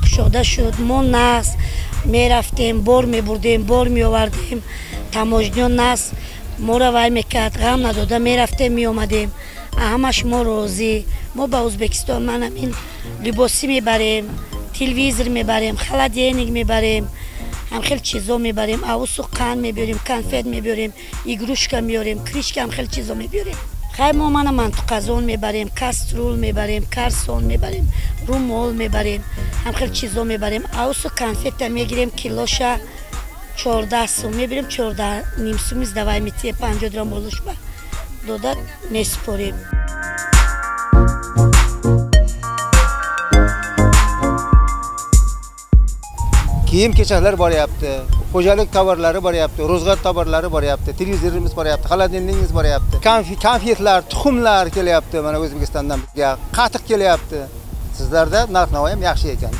کشاده شد. ما نقص میرفتیم، بار میبردیم، بار میآوردیم. تماشاگران نقص ما را وای میکرد، غم نداده میرفتیم میآمدیم. همش ما راضی. ما به ازبکستان من این لباسی میبریم، تلویزیون میبریم، خلادینگ میبریم، هم خیلی چیزا میبریم. اوسو قند میبریم، کنفت میبریم، ایگروشکا میبریم، کریشکا، هم خیلی چیزا میبریم. خیلی ما من منطقه‌زون میبریم، کاسترول میبریم، کارسون میبریم، رومول میبریم، هم خیلی چیزا میبریم. اوسو کنفت میگیریم کیلوشا 14 سوم میبریم، 14 نیم سوم دوای میتیه 50 درام بولوش با داده میسپاریم. Kiyim keçaklar boryapti, xo'jalik tovarlari boryapti, ro'zg'or tovarlari boryapti, televizorimiz boryapti, xolodilnikimiz boryapti, konfetlar, tuxumlar kelyapti, mana O'zbekistondan bizga qatiq kelyapti. Sizlarda narx-navo ham yaxshi ekan.